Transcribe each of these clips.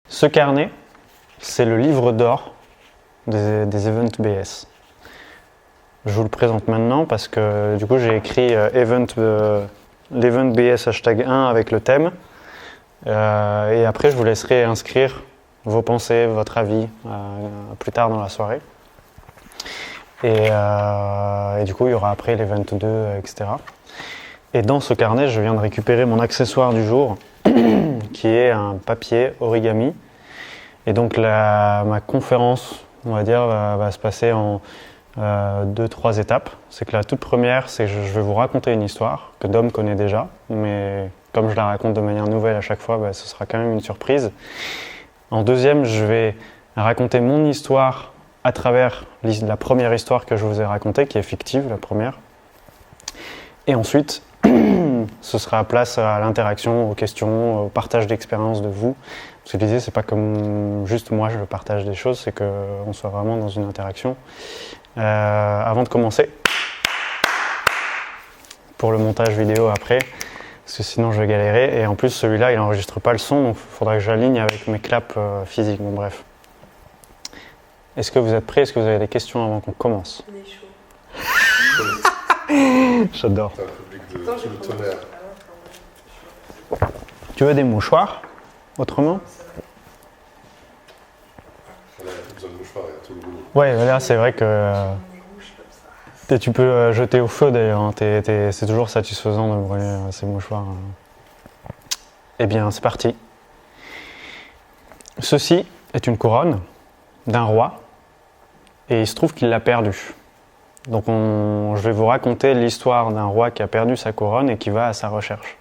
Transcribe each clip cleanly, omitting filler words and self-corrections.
Ce carnet, c'est le livre d'or des Event BS. Je vous le présente maintenant parce que du coup j'ai écrit l'Event BS #1 avec le thème. Et après je vous laisserai inscrire vos pensées, votre avis plus tard dans la soirée. Et du coup il y aura après l'Event 2, etc. Et dans ce carnet, je viens de récupérer mon accessoire du jour, qui est un papier origami. Et donc ma conférence, on va dire, va se passer en 2-3 étapes. C'est que la toute première, c'est que je vais vous raconter une histoire que Dom connaît déjà, mais comme je la raconte de manière nouvelle à chaque fois, ce sera quand même une surprise. En deuxième, je vais raconter mon histoire à travers la première histoire que je vous ai racontée, qui est fictive, la première. Et ensuite, ce sera place à l'interaction, aux questions, au partage d'expériences de vous. Parce que l'idée, c'est pas comme juste moi je partage des choses, c'est qu'on soit vraiment dans une interaction. Avant de commencer, pour le montage vidéo après, parce que sinon je vais galérer. Et en plus, celui-là, il n'enregistre pas le son, donc il faudra que j'aligne avec mes claps physiques. Bon, bref. Est-ce que vous êtes prêts? Est-ce que vous avez des questions avant qu'on commence? On est chaud. J'adore. C'est un public de tout le tonnerre. Tu veux des mouchoirs, autrement? Il n'y a plus besoin de mouchoirs, il y a tout le boulot. Ouais, là c'est vrai que tu peux jeter au feu d'ailleurs, hein. C'est toujours satisfaisant de brûler ces mouchoirs. Eh bien, c'est parti. Ceci est une couronne d'un roi et il se trouve qu'il l'a perdue. Donc je vais vous raconter l'histoire d'un roi qui a perdu sa couronne et qui va à sa recherche.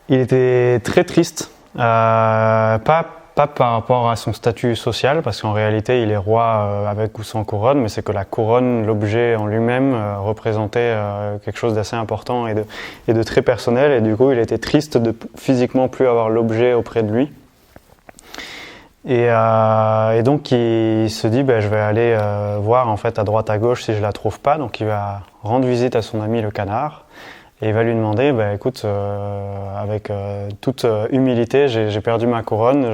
Il était très triste, pas par rapport à son statut social, parce qu'en réalité il est roi avec ou sans couronne, mais c'est que la couronne, l'objet en lui-même, représentait quelque chose d'assez important et de très personnel, et du coup il était triste de physiquement plus avoir l'objet auprès de lui. Et donc il se dit je vais aller voir en fait à droite à gauche si je la trouve pas, donc il va rendre visite à son ami le canard. Et il va lui demander, écoute, avec toute humilité, j'ai perdu ma couronne,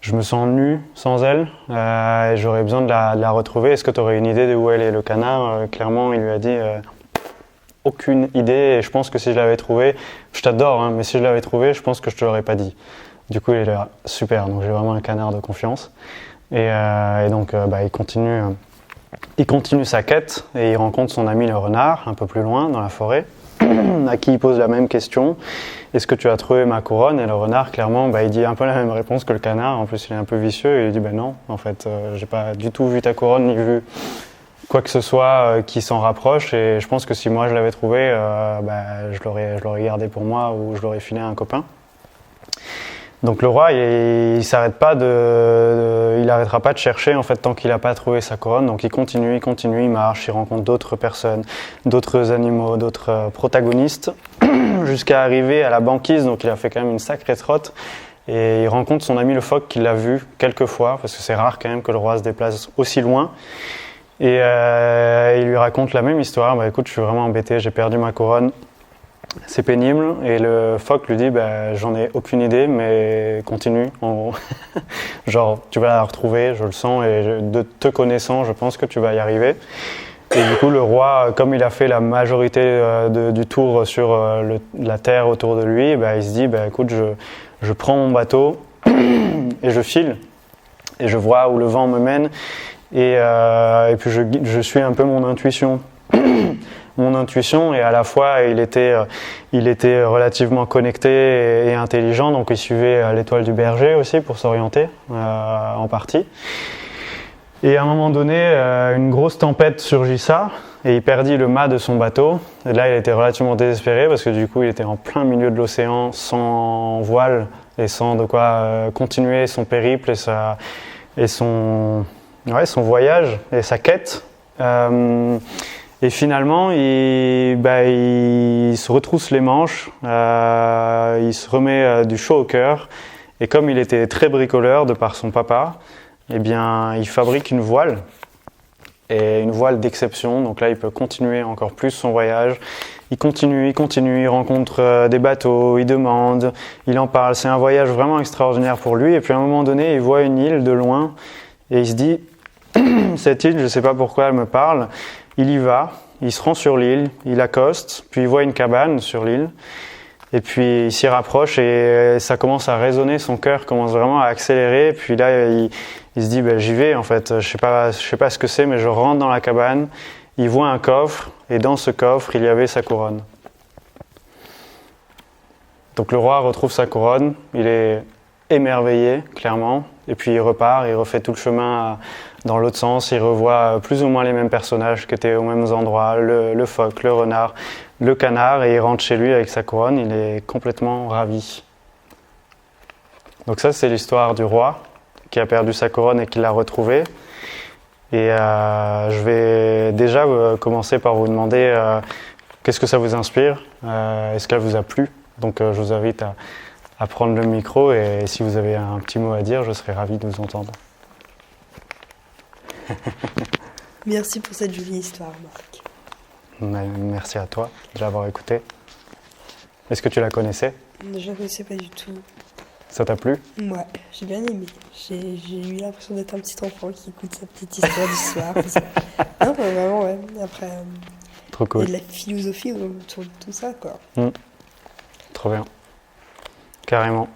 je me sens nu sans elle, et j'aurais besoin de la retrouver. Est-ce que tu aurais une idée de où elle est? Le canard, clairement, il lui a dit aucune idée, et je pense que si je l'avais trouvée, je t'adore, hein, mais si je l'avais trouvée, je pense que je te l'aurais pas dit. Du coup, il est là, super, donc j'ai vraiment un canard de confiance. Et donc, il continue sa quête, et il rencontre son ami le renard, un peu plus loin, dans la forêt, à qui il pose la même question. Est-ce que tu as trouvé ma couronne? Et le renard, clairement, il dit un peu la même réponse que le canard. En plus, il est un peu vicieux. Et il dit non, en fait, j'ai pas du tout vu ta couronne, ni vu quoi que ce soit qui s'en rapproche. Et je pense que si moi je l'avais trouvée, je l'aurais gardée pour moi ou je l'aurais filé à un copain. Donc le roi, il s'arrête pas il n'arrêtera pas de chercher en fait tant qu'il n'a pas trouvé sa couronne. Donc il continue, il marche, il rencontre d'autres personnes, d'autres animaux, d'autres protagonistes, jusqu'à arriver à la banquise. Donc il a fait quand même une sacrée trotte et il rencontre son ami le phoque qui l'a vu quelques fois, parce que c'est rare quand même que le roi se déplace aussi loin. Et il lui raconte la même histoire. Écoute, je suis vraiment embêté, j'ai perdu ma couronne. C'est pénible, et le phoque lui dit j'en ai aucune idée, mais continue en gros. Genre tu vas la retrouver, je le sens, et de te connaissant je pense que tu vas y arriver. Et du coup le roi, comme il a fait la majorité du tour sur la terre autour de lui, il se dit écoute, je prends mon bateau et je file et je vois où le vent me mène, et puis je suis un peu mon intuition. Et à la fois il était relativement connecté et intelligent, donc il suivait l'étoile du berger aussi pour s'orienter en partie. Et à un moment donné, une grosse tempête surgissa et il perdit le mât de son bateau. Et là il était relativement désespéré parce que du coup il était en plein milieu de l'océan, sans voile et sans de quoi continuer son périple et son voyage et sa quête. Et finalement, il se retrousse les manches, il se remet du chaud au cœur, et comme il était très bricoleur de par son papa, il fabrique une voile et une voile d'exception. Donc là, il peut continuer encore plus son voyage. Il continue, il rencontre des bateaux, il demande, il en parle. C'est un voyage vraiment extraordinaire pour lui. Et puis à un moment donné, il voit une île de loin et il se dit « Cette île, je ne sais pas pourquoi elle me parle ». Il y va, il se rend sur l'île, il accoste, puis il voit une cabane sur l'île. Et puis il s'y rapproche et ça commence à résonner, son cœur commence vraiment à accélérer. Puis là, il se dit j'y vais en fait, je sais pas ce que c'est, mais je rentre dans la cabane. Il voit un coffre et dans ce coffre, il y avait sa couronne. Donc le roi retrouve sa couronne, il est émerveillé clairement. Et puis il repart, il refait tout le chemin dans l'autre sens. Il revoit plus ou moins les mêmes personnages qui étaient aux mêmes endroits, le phoque, le renard, le canard, et il rentre chez lui avec sa couronne, il est complètement ravi. Donc ça, c'est l'histoire du roi qui a perdu sa couronne et qui l'a retrouvée. Et je vais déjà commencer par vous demander qu'est-ce que ça vous inspire, est-ce qu'elle vous a plu? Donc je vous invite à prendre le micro et si vous avez un petit mot à dire, je serai ravi de vous entendre. Merci pour cette jolie histoire, Marc. Merci à toi de l'avoir écouté. Est-ce que tu la connaissais? Je ne la connaissais pas du tout. Ça t'a plu? Ouais, j'ai bien aimé. J'ai eu l'impression d'être un petit enfant qui écoute sa petite histoire du soir. Non, vraiment, ouais. Après, trop cool. Il y a de la philosophie autour de tout ça, quoi. Trop bien. Carrément.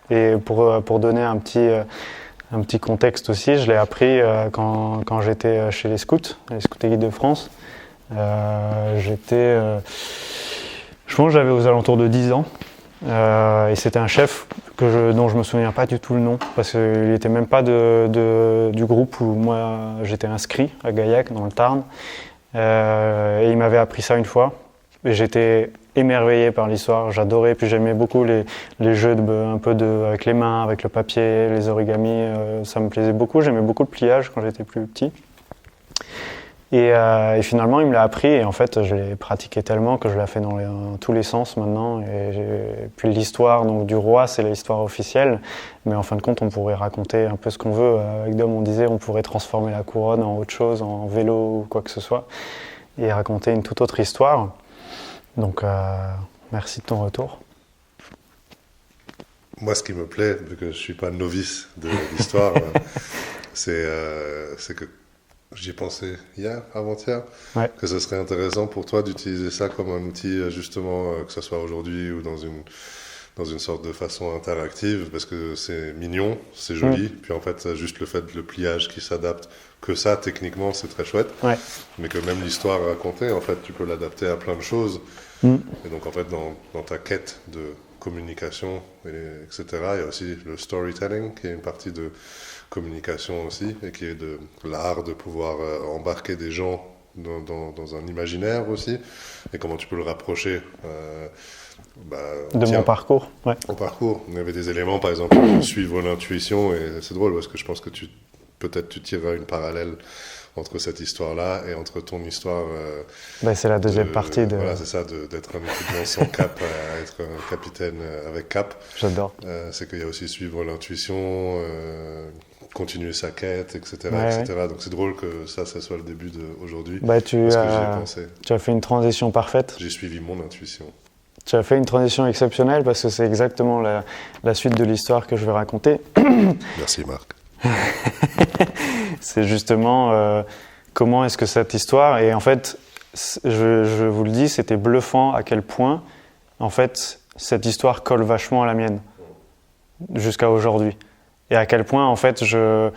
Et pour donner un petit contexte aussi, je l'ai appris quand j'étais chez les scouts et guides de France. Je pense que j'avais aux alentours de 10 ans. Et c'était un chef dont je me souviens pas du tout le nom, parce qu'il n'était même pas du groupe où moi j'étais inscrit à Gaillac, dans le Tarn. Et il m'avait appris ça une fois. Et j'étais émerveillé par l'histoire, j'adorais. Puis j'aimais beaucoup les jeux avec les mains, avec le papier, les origamis. Ça me plaisait beaucoup. J'aimais beaucoup le pliage quand j'étais plus petit. Et finalement, il me l'a appris et en fait, je l'ai pratiqué tellement que je l'ai fait dans tous les sens maintenant. Et puis l'histoire donc, du roi, c'est l'histoire officielle. Mais en fin de compte, on pourrait raconter un peu ce qu'on veut. Avec Dom, on disait on pourrait transformer la couronne en autre chose, en vélo ou quoi que ce soit, et raconter une toute autre histoire. Donc, merci de ton retour. Moi, ce qui me plaît, vu que je ne suis pas novice de l'histoire, c'est que j'y ai pensé hier, avant-hier, que ce serait intéressant pour toi d'utiliser ça comme un outil, justement, que ce soit aujourd'hui ou dans une sorte de façon interactive, parce que c'est mignon, c'est joli, puis en fait, juste le fait de le pliage qui s'adapte, que ça, techniquement, c'est très chouette, mais que même l'histoire racontée, en fait, tu peux l'adapter à plein de choses. Et donc, en fait, dans ta quête de communication, etc., il y a aussi le storytelling, qui est une partie de communication aussi, et qui est de l'art de pouvoir embarquer des gens dans un imaginaire aussi, et comment tu peux le rapprocher mon parcours. Au parcours, il y avait des éléments, par exemple, suivre l'intuition, et c'est drôle parce que je pense que peut-être tu tireras une parallèle entre cette histoire-là et entre ton histoire. C'est la deuxième partie de. Voilà, c'est ça, d'être un étudiant sans cap à être un capitaine avec cap. J'adore. C'est qu'il y a aussi suivre l'intuition, continuer sa quête, etc. Donc c'est drôle que ça soit le début d'aujourd'hui. Parce que j'y ai pensé. Tu as fait une transition parfaite. J'ai suivi mon intuition. Tu as fait une transition exceptionnelle parce que c'est exactement la suite de l'histoire que je vais raconter. Merci Marc. C'est justement comment est-ce que cette histoire, et en fait, je vous le dis, c'était bluffant à quel point, en fait, cette histoire colle vachement à la mienne, jusqu'à aujourd'hui. Et à quel point, en fait, je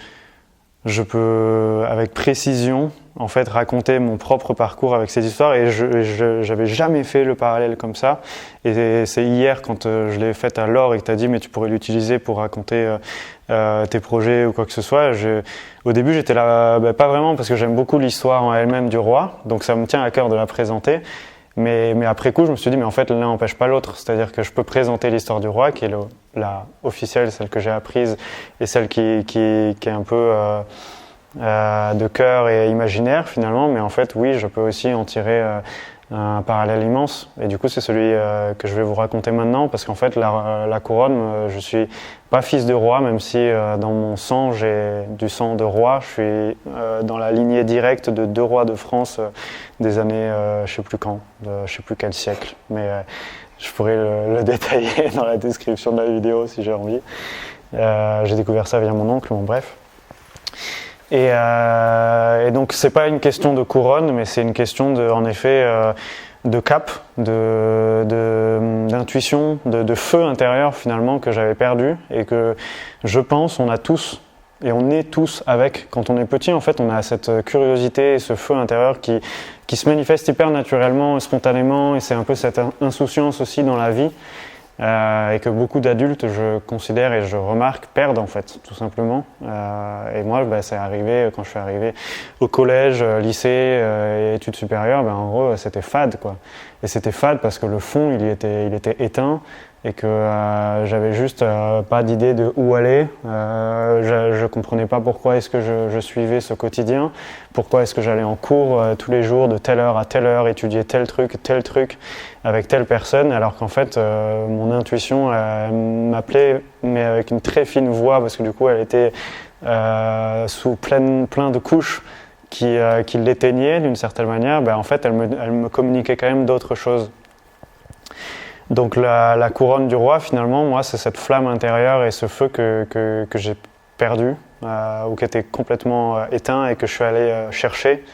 peux, avec précision, en fait, raconter mon propre parcours avec cette histoire, et j'avais jamais fait le parallèle comme ça. Et c'est hier, quand je l'ai faite à Laure et que tu as dit, mais tu pourrais l'utiliser pour raconter tes projets ou quoi que ce soit. Au début, j'étais là, pas vraiment, parce que j'aime beaucoup l'histoire en elle-même du roi, donc ça me tient à cœur de la présenter. Mais après coup, je me suis dit, mais en fait, l'un n'empêche pas l'autre. C'est-à-dire que je peux présenter l'histoire du roi, qui est la officielle, celle que j'ai apprise, et celle qui est un peu de cœur et imaginaire, finalement. Mais en fait, oui, je peux aussi en tirer un parallèle immense. Et du coup, c'est celui que je vais vous raconter maintenant, parce qu'en fait, la couronne, je suis pas fils de roi, même si dans mon sang, j'ai du sang de roi. Je suis dans la lignée directe de 2 rois de France des années, je sais plus quand, je sais plus quel siècle, mais je pourrais le détailler dans la description de la vidéo si j'ai envie. J'ai découvert ça via mon oncle, bon bref. Et donc c'est pas une question de couronne, mais c'est une question en effet de cap, d'intuition, de feu intérieur finalement que j'avais perdu et que je pense on a tous et on est tous avec. Quand on est petit, en fait, on a cette curiosité et ce feu intérieur qui se manifeste hyper naturellement, spontanément, et c'est un peu cette insouciance aussi dans la vie. Et que beaucoup d'adultes, je considère et je remarque, perdent en fait, tout simplement. Et moi, c'est arrivé quand je suis arrivé au collège, lycée et études supérieures, en gros, c'était fade, quoi. Et c'était fade parce que le fond, il était éteint et que j'avais juste pas d'idée de où aller. Je comprenais pas pourquoi est-ce que je suivais ce quotidien, pourquoi est-ce que j'allais en cours tous les jours de telle heure à telle heure, étudier tel truc avec telle personne, alors qu'en fait mon intuition m'appelait, mais avec une très fine voix, parce que du coup elle était sous plein de couches qui l'éteignaient d'une certaine manière. En fait elle me communiquait quand même d'autres choses. Donc la couronne du roi, finalement, moi, c'est cette flamme intérieure et ce feu que j'ai perdu, ou qui était complètement éteint et que je suis allé chercher.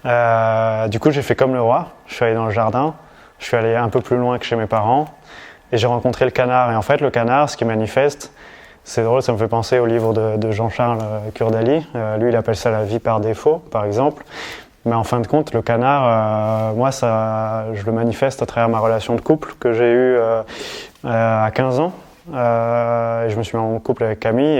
Du coup, j'ai fait comme le roi, je suis allé dans le jardin, je suis allé un peu plus loin que chez mes parents, et j'ai rencontré le canard. Et en fait, le canard, ce qui manifeste, c'est drôle, ça me fait penser au livre de Jean-Charles Kurdali. Lui, il appelle ça la vie par défaut, par exemple. Mais en fin de compte, le canard, moi, je le manifeste à travers ma relation de couple que j'ai eue à 15 ans. Je me suis mis en couple avec Camille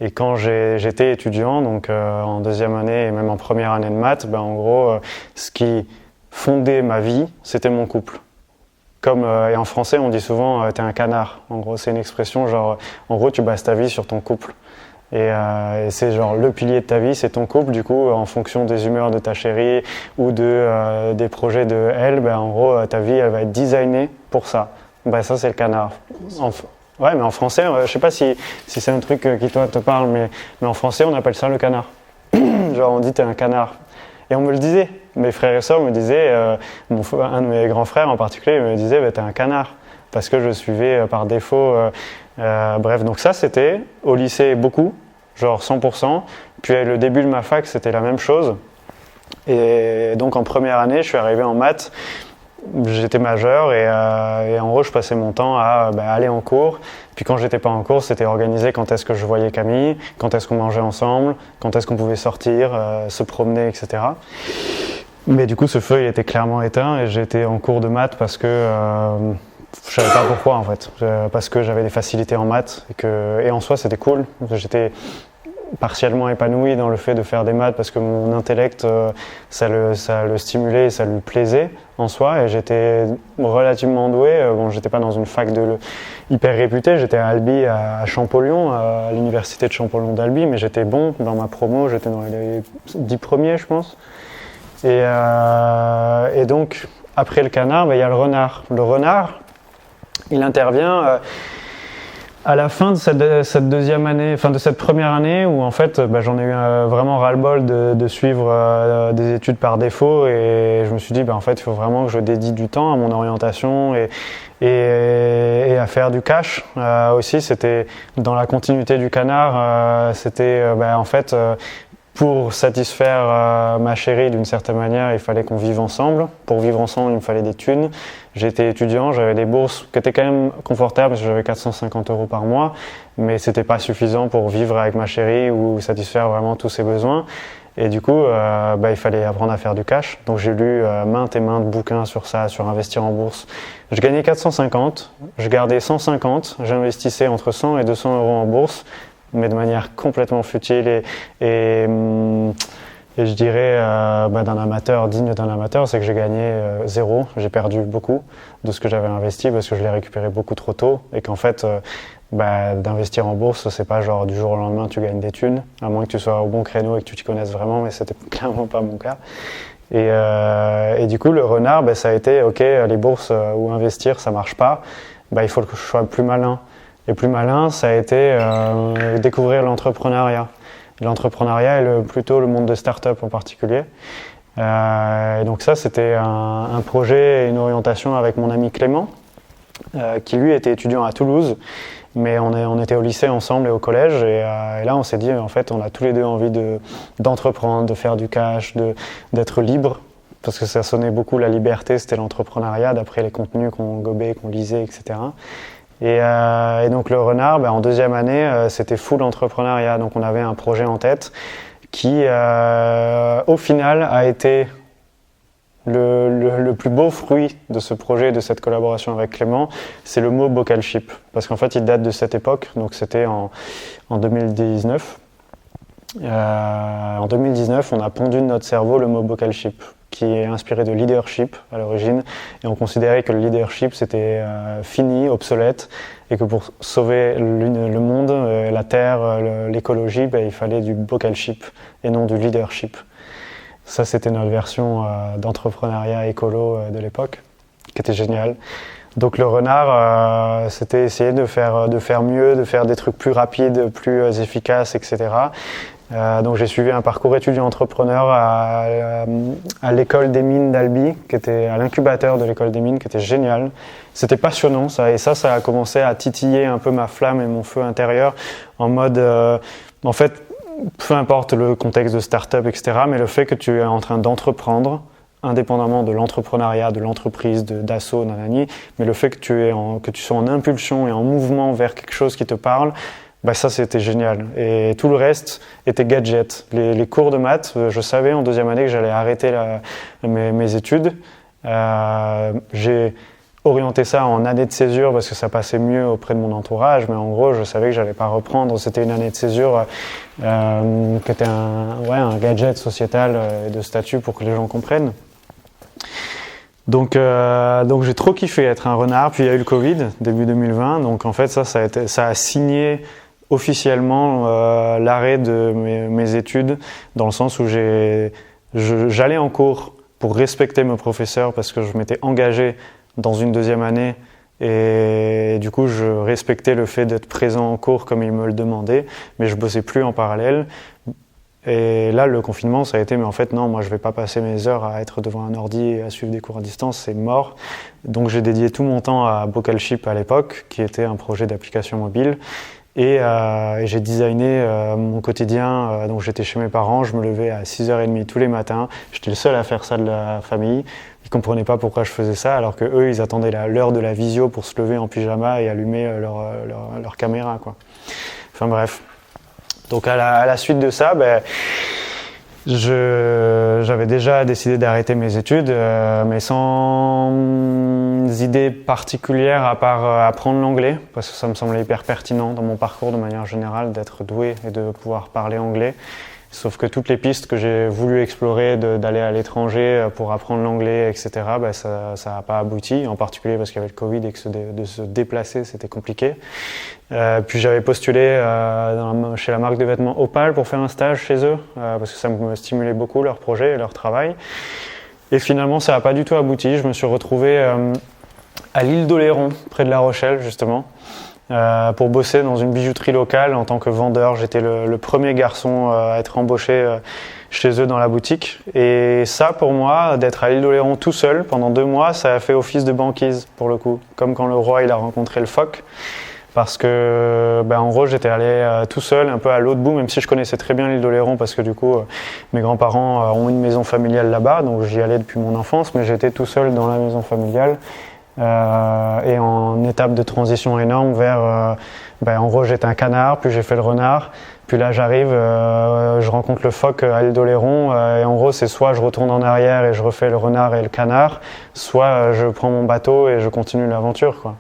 et quand j'étais étudiant, donc en 2e année et même en 1re année de maths, en gros, ce qui fondait ma vie, c'était mon couple. Et en français, on dit souvent t'es un canard. En gros, c'est une expression genre, en gros, tu bases ta vie sur ton couple. Et c'est genre le pilier de ta vie, c'est ton couple. Du coup, en fonction des humeurs de ta chérie ou des projets de elle, en gros, ta vie, elle va être designée pour ça. Ça, c'est le canard. Ouais, mais en français, je sais pas si c'est un truc qui toi te parle, mais en français, on appelle ça le canard. Genre, on dit t'es un canard. Et on me le disait. Mes frères et sœurs me disaient, un de mes grands frères en particulier, me disait t'es un canard. Parce que je suivais par défaut. Bref, donc ça, c'était au lycée beaucoup, genre 100%. Puis le début de ma fac, c'était la même chose. Et donc en 1re année, je suis arrivé en maths. J'étais majeur et en gros, je passais mon temps à aller en cours. Puis quand j'étais pas en cours, c'était organisé quand est-ce que je voyais Camille, quand est-ce qu'on mangeait ensemble, quand est-ce qu'on pouvait sortir, se promener, etc. Mais du coup, ce feu, il était clairement éteint et j'étais en cours de maths parce que je savais pas pourquoi en fait, parce que j'avais des facilités en maths et en soi c'était cool. J'étais partiellement épanoui dans le fait de faire des maths parce que mon intellect ça le stimulait et ça lui plaisait en soi et j'étais relativement doué. Bon, j'étais pas dans une fac hyper réputée, j'étais à Albi à Champollion, à l'université de Champollion d'Albi, mais j'étais bon dans ma promo, j'étais dans les 10 premiers je pense. Et donc après le canard, il y a le renard. Le renard, il intervient à la fin de cette 2e année, enfin de cette 1re année où en fait j'en ai eu vraiment ras-le-bol de suivre des études par défaut et je me suis dit en fait il faut vraiment que je dédie du temps à mon orientation et à faire du cash. Aussi c'était dans la continuité du canard, c'était en fait pour satisfaire ma chérie d'une certaine manière, il fallait qu'on vive ensemble. Pour vivre ensemble, il me fallait des thunes. J'étais étudiant, j'avais des bourses qui étaient quand même confortables parce que j'avais 450 € par mois, mais c'était pas suffisant pour vivre avec ma chérie ou satisfaire vraiment tous ses besoins. Et du coup, il fallait apprendre à faire du cash. Donc j'ai lu maintes et maintes bouquins sur ça, sur investir en bourse. Je gagnais 450, je gardais 150, j'investissais entre 100 et 200 € en bourse, mais de manière complètement futile et je dirais d'un amateur, digne d'un amateur, c'est que j'ai gagné 0, j'ai perdu beaucoup de ce que j'avais investi parce que je l'ai récupéré beaucoup trop tôt et qu'en fait d'investir en bourse c'est pas genre du jour au lendemain tu gagnes des thunes, à moins que tu sois au bon créneau et que tu t'y connaisses vraiment, mais c'était clairement pas mon cas. Et du coup, le renard, ça a été, ok, les bourses ou investir, ça marche pas, il faut que je sois plus malin. Et plus malin, ça a été découvrir l'entrepreneuriat. L'entrepreneuriat et plutôt le monde de start-up en particulier. Et donc ça, c'était un projet et une orientation avec mon ami Clément, qui lui était étudiant à Toulouse, mais on était au lycée ensemble et au collège, et là on s'est dit, en fait, on a tous les deux envie d'entreprendre, de faire du cash, d'être libre, parce que ça sonnait beaucoup la liberté, c'était l'entrepreneuriat, d'après les contenus qu'on gobait, qu'on lisait, etc. Et donc le renard, en deuxième année, c'était full entrepreneuriat, donc on avait un projet en tête qui, au final, a été le plus beau fruit de ce projet, de cette collaboration avec Clément, c'est le mot Bocalship. Parce qu'en fait, il date de cette époque, donc c'était en 2019. En 2019, on a pondu de notre cerveau le mot Bocalship, qui est inspiré de leadership à l'origine, et on considérait que le leadership c'était fini, obsolète, et que pour sauver le monde, la terre, l'écologie, il fallait du Bocalship et non du leadership. Ça, c'était notre version d'entrepreneuriat écolo de l'époque, qui était géniale. Donc le renard, c'était essayer de faire mieux, de faire des trucs plus rapides, plus efficaces, etc. Donc j'ai suivi un parcours étudiant-entrepreneur à l'école des mines d'Albi, qui était à l'incubateur de l'école des mines, qui était génial. C'était passionnant, ça, et ça a commencé à titiller un peu ma flamme et mon feu intérieur, en mode, en fait, peu importe le contexte de start-up, etc., mais le fait que tu es en train d'entreprendre, indépendamment de l'entrepreneuriat, de l'entreprise, d'assaut, nanani, mais le fait que tu sois en impulsion et en mouvement vers quelque chose qui te parle, ça c'était génial. Et tout le reste était gadget. Les cours de maths, je savais en deuxième année que j'allais arrêter mes études. J'ai orienté ça en année de césure parce que ça passait mieux auprès de mon entourage, mais en gros je savais que j'allais pas reprendre. C'était une année de césure qui était un gadget sociétal de statut pour que les gens comprennent. Donc j'ai trop kiffé être un renard. Puis il y a eu le Covid, début 2020. Donc en fait ça a signé officiellement l'arrêt de mes études, dans le sens où j'allais en cours pour respecter mes professeurs parce que je m'étais engagé dans une deuxième année, et du coup je respectais le fait d'être présent en cours comme ils me le demandaient, mais je bossais plus en parallèle. Et là le confinement ça a été, mais en fait non, moi je vais pas passer mes heures à être devant un ordi et à suivre des cours à distance, c'est mort. Donc j'ai dédié tout mon temps à Bocalship à l'époque, qui était un projet d'application mobile. Et j'ai designé mon quotidien, donc j'étais chez mes parents, je me levais à 6h30 tous les matins, j'étais le seul à faire ça de la famille, ils ne comprenaient pas pourquoi je faisais ça, alors qu'eux ils attendaient l'heure de la visio pour se lever en pyjama et allumer leur caméra, quoi. Enfin bref, donc à la suite de ça, j'avais déjà décidé d'arrêter mes études, mais sans idée particulière à part apprendre l'anglais, parce que ça me semblait hyper pertinent dans mon parcours de manière générale d'être doué et de pouvoir parler anglais. Sauf que toutes les pistes que j'ai voulu explorer, d'aller à l'étranger pour apprendre l'anglais, etc., ça n'a pas abouti, en particulier parce qu'il y avait le Covid et que de se déplacer, c'était compliqué. Puis j'avais postulé chez la marque de vêtements Opal pour faire un stage chez eux, parce que ça me stimulait beaucoup leur projet et leur travail. Et finalement, ça n'a pas du tout abouti. Je me suis retrouvé à l'île d'Oléron, près de La Rochelle, justement, pour bosser dans une bijouterie locale en tant que vendeur. J'étais le premier garçon à être embauché chez eux dans la boutique. Et ça, pour moi, d'être à l'île d'Oléron tout seul pendant 2 mois, ça a fait office de banquise, pour le coup. Comme quand le roi il a rencontré le phoque. Parce que, en gros, j'étais allé tout seul, un peu à l'autre bout, même si je connaissais très bien l'île d'Oléron, parce que du coup, mes grands-parents ont une maison familiale là-bas, donc j'y allais depuis mon enfance, mais j'étais tout seul dans la maison familiale. Et en étape de transition énorme vers, en gros j'étais un canard, puis j'ai fait le renard, puis là j'arrive, je rencontre le phoque à l'île d'Oléron, et en gros c'est soit je retourne en arrière et je refais le renard et le canard, soit je prends mon bateau et je continue l'aventure, quoi.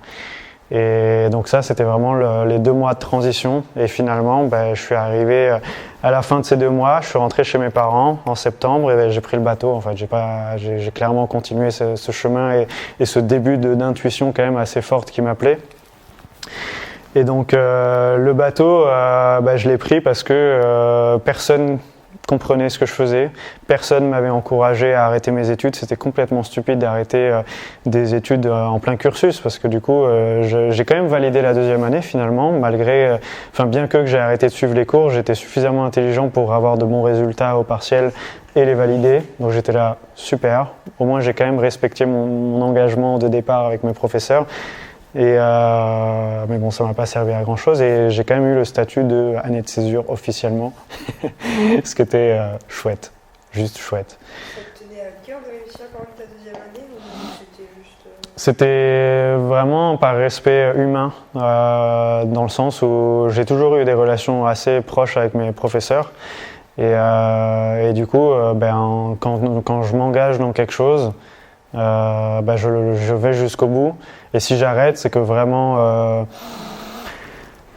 Et donc ça c'était vraiment les 2 mois de transition, et finalement je suis arrivé à la fin de ces 2 mois, je suis rentré chez mes parents en septembre, et j'ai pris le bateau. En fait j'ai clairement continué ce chemin et ce début d'intuition quand même assez forte qui m'appelait. Et donc le bateau je l'ai pris parce que personne comprenait ce que je faisais. Personne ne m'avait encouragé à arrêter mes études. C'était complètement stupide d'arrêter des études en plein cursus parce que du coup, j'ai quand même validé la deuxième année finalement, malgré, bien que j'ai arrêté de suivre les cours, j'étais suffisamment intelligent pour avoir de bons résultats au partiel et les valider. Donc j'étais là, super. Au moins, j'ai quand même respecté mon engagement de départ avec mes professeurs. Mais bon, ça m'a pas servi à grand chose et j'ai quand même eu le statut d'année de césure officiellement, ce qui était chouette, juste chouette. Ça te tenait à cœur de réussir quand même ta deuxième année ou c'était juste... C'était vraiment par respect humain, dans le sens où j'ai toujours eu des relations assez proches avec mes professeurs et du coup, quand je m'engage dans quelque chose, je vais jusqu'au bout. Et si j'arrête, c'est que vraiment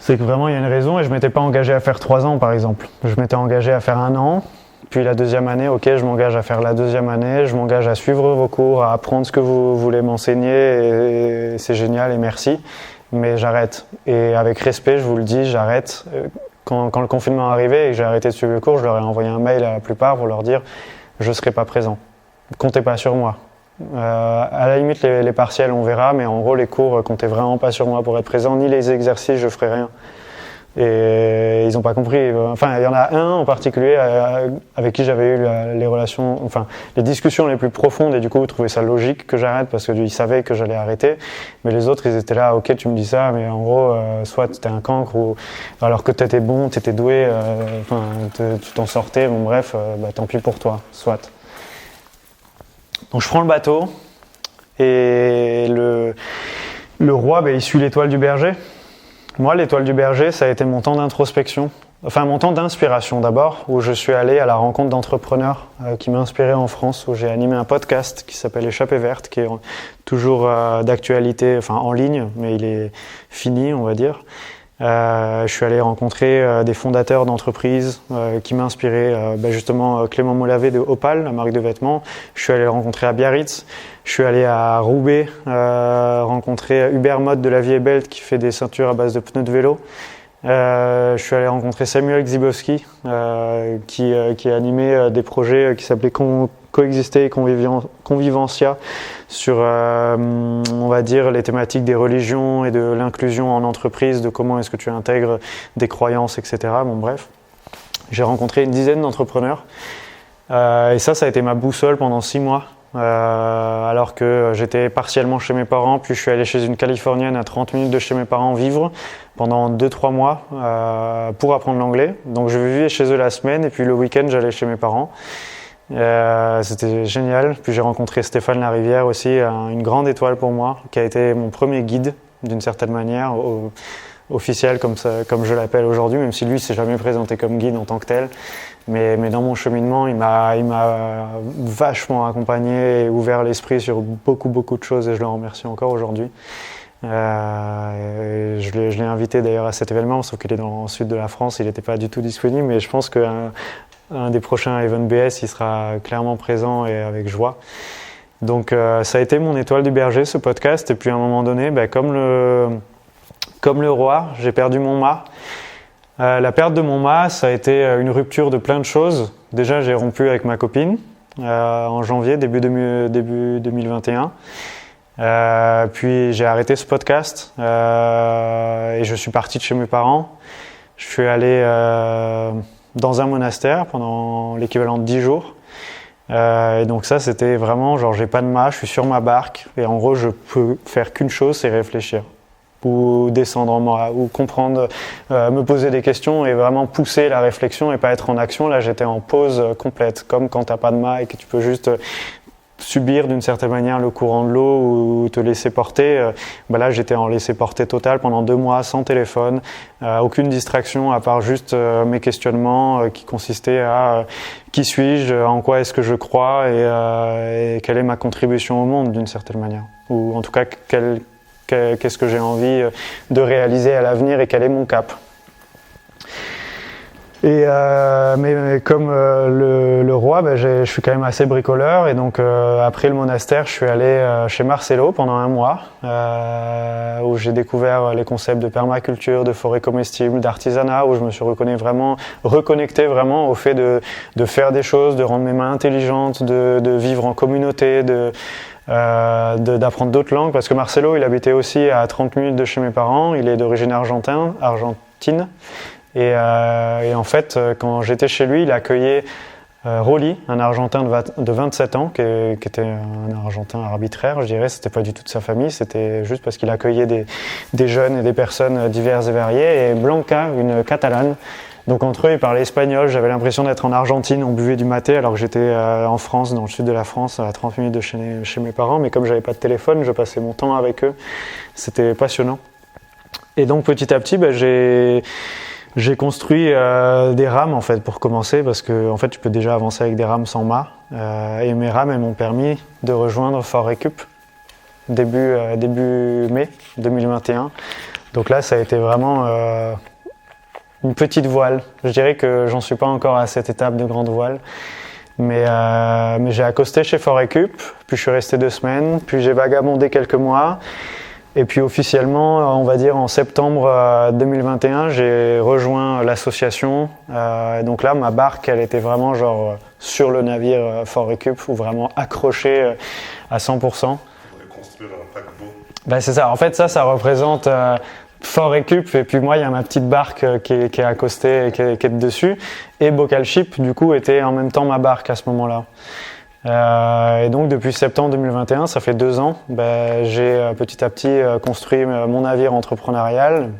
il y a une raison. Et je m'étais pas engagé à faire 3 ans, par exemple. Je m'étais engagé à faire 1 an. Puis la deuxième année, ok, je m'engage à faire la deuxième année. Je m'engage à suivre vos cours, à apprendre ce que vous voulez m'enseigner. Et c'est génial et merci. Mais j'arrête. Et avec respect, je vous le dis, j'arrête. Quand le confinement est arrivé et que j'ai arrêté de suivre le cours, je leur ai envoyé un mail à la plupart pour leur dire je serai pas présent. Comptez pas sur moi. À la limite, les partiels, on verra, mais en gros, les cours, comptez vraiment pas sur moi pour être présent, ni les exercices, je ferai rien. Et ils n'ont pas compris. Enfin, il y en a un en particulier avec qui j'avais eu les relations, les discussions les plus profondes, et du coup, ils trouvaient ça logique que j'arrête parce qu'ils savaient que j'allais arrêter. Mais les autres, ils étaient là, ok, tu me dis ça, mais en gros, soit t'es un cancre, ou alors que t'étais bon, t'étais doué, tu t'en sortais, bon bref, tant pis pour toi, soit. Donc je prends le bateau et le roi, il suit l'étoile du berger. Moi, l'étoile du berger, ça a été mon temps d'introspection, mon temps d'inspiration d'abord, où je suis allé à la rencontre d'entrepreneurs qui m'ont inspiré en France, où j'ai animé un podcast qui s'appelle Échappée verte, qui est toujours d'actualité, en ligne, mais il est fini, on va dire. Je suis allé rencontrer des fondateurs d'entreprises qui m'ont inspiré, justement Clément Molavé de Opal, la marque de vêtements. Je suis allé le rencontrer à Biarritz. Je suis allé à Roubaix rencontrer Hubert Mode de La Vie est Belle qui fait des ceintures à base de pneus de vélo. Je suis allé rencontrer Samuel Gzibowski qui a animé des projets qui s'appelaient Coexister et Convivencia sur, on va dire, les thématiques des religions et de l'inclusion en entreprise, de comment est-ce que tu intègres des croyances, etc. Bon, bref. J'ai rencontré une dizaine d'entrepreneurs et ça a été ma boussole pendant 6 mois. Alors que j'étais partiellement chez mes parents, puis je suis allé chez une Californienne à 30 minutes de chez mes parents vivre pendant 2-3 mois pour apprendre l'anglais. Donc je vivais chez eux la semaine et puis le week-end j'allais chez mes parents. C'était génial. Puis j'ai rencontré Stéphane Larivière aussi, une grande étoile pour moi, qui a été mon premier guide d'une certaine manière, officiel comme je l'appelle aujourd'hui, même si lui s'est jamais présenté comme guide en tant que tel. Mais dans mon cheminement, il m'a vachement accompagné et ouvert l'esprit sur beaucoup de choses et je le remercie encore aujourd'hui. Je l'ai invité d'ailleurs à cet événement, sauf qu'il est dans le sud de la France, il n'était pas du tout disponible, mais je pense qu'un des prochains Event BS, il sera clairement présent et avec joie. Donc ça a été mon étoile du berger, ce podcast, et puis à un moment donné, comme le roi, j'ai perdu mon mât. La perte de mon mât, ça a été une rupture de plein de choses. Déjà, j'ai rompu avec ma copine en janvier, début 2021. Puis j'ai arrêté ce podcast et je suis parti de chez mes parents. Je suis allé dans un monastère pendant l'équivalent de 10 jours. Et donc ça, c'était vraiment genre j'ai pas de mât, je suis sur ma barque et en gros, je peux faire qu'une chose, c'est réfléchir. Ou descendre en moi, ou comprendre, me poser des questions et vraiment pousser la réflexion et pas être en action. Là, j'étais en pause complète, comme quand t'as pas de mât et que tu peux juste subir d'une certaine manière le courant de l'eau ou te laisser porter. Là, j'étais en laisser porter total pendant 2 mois, sans téléphone, aucune distraction à part juste mes questionnements qui consistaient à qui suis-je, en quoi est-ce que je crois et quelle est ma contribution au monde d'une certaine manière. Ou en tout cas, qu'est-ce que j'ai envie de réaliser à l'avenir et quel est mon cap. Mais comme le roi, je suis quand même assez bricoleur et donc après le monastère, je suis allé chez Marcelo pendant un mois où j'ai découvert les concepts de permaculture, de forêt comestible, d'artisanat, où je me suis reconnecté vraiment au fait de faire des choses, de rendre mes mains intelligentes, de vivre en communauté, d'apprendre d'autres langues, parce que Marcelo, il habitait aussi à 30 minutes de chez mes parents, il est d'origine argentine. Et en fait, quand j'étais chez lui, il accueillait Rolly, un Argentin de 27 ans, qui était un Argentin arbitraire, je dirais. C'était pas du tout de sa famille, c'était juste parce qu'il accueillait des jeunes et des personnes diverses et variées. Et Blanca, une Catalane. Donc entre eux, ils parlaient espagnol. J'avais l'impression d'être en Argentine, on buvait du maté, alors que j'étais en France, dans le sud de la France, à 30 minutes de chez mes parents. Mais comme j'avais pas de téléphone, je passais mon temps avec eux. C'était passionnant. Et donc petit à petit, j'ai construit des rames en fait pour commencer, parce que en fait tu peux déjà avancer avec des rames sans mât, et mes rames elles m'ont permis de rejoindre Fort Récup début mai 2021. Donc là ça a été vraiment une petite voile. Je dirais que j'en suis pas encore à cette étape de grande voile, mais j'ai accosté chez Fort Récup, puis je suis resté 2 semaines, puis j'ai vagabondé quelques mois. Et puis officiellement, on va dire en septembre 2021, j'ai rejoint l'association. Donc là, ma barque, elle était vraiment genre sur le navire Fort Récup, ou vraiment accrochée à 100%. On pourrait construire un paquebot. C'est ça. En fait, ça représente Fort Récup. Et puis moi, il y a ma petite barque qui est accostée et qui est dessus. Et Bocal Ship, du coup, était en même temps ma barque à ce moment-là. Et donc depuis septembre 2021, ça fait 2 ans, j'ai petit à petit construit mon navire entrepreneurial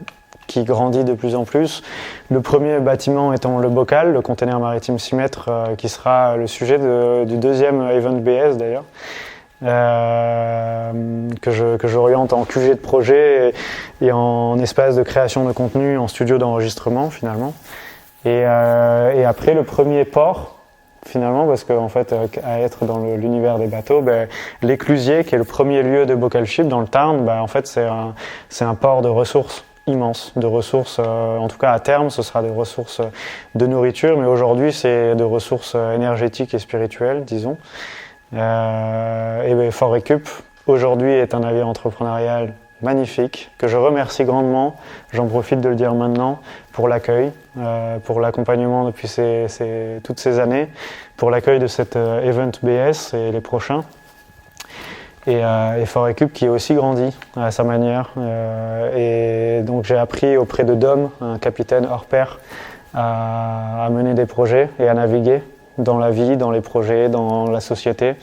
qui grandit de plus en plus. Le premier bâtiment étant le Bocal, le container maritime 6 mètres, qui sera le sujet du 2e Event BS d'ailleurs, que j'oriente en QG de projet et en espace de création de contenu, en studio d'enregistrement finalement. Et après le premier port, finalement, parce qu'en fait, à être dans l'univers des bateaux, l'Éclusier, qui est le premier lieu de Bocal Ship dans le Tarn, en fait, c'est un port de ressources immenses, de ressources, en tout cas à terme, ce sera des ressources de nourriture, mais aujourd'hui, c'est de ressources énergétiques et spirituelles, disons. Et Fort Récup, aujourd'hui, est un navire entrepreneurial magnifique, que je remercie grandement, j'en profite de le dire maintenant, pour l'accueil, pour l'accompagnement depuis toutes ces années, pour l'accueil de cet Event BS et les prochains. Et Fort Récup qui est aussi grandi à sa manière. Et donc j'ai appris auprès de Dom, un capitaine hors pair, à mener des projets et à naviguer dans la vie, dans les projets, dans la société.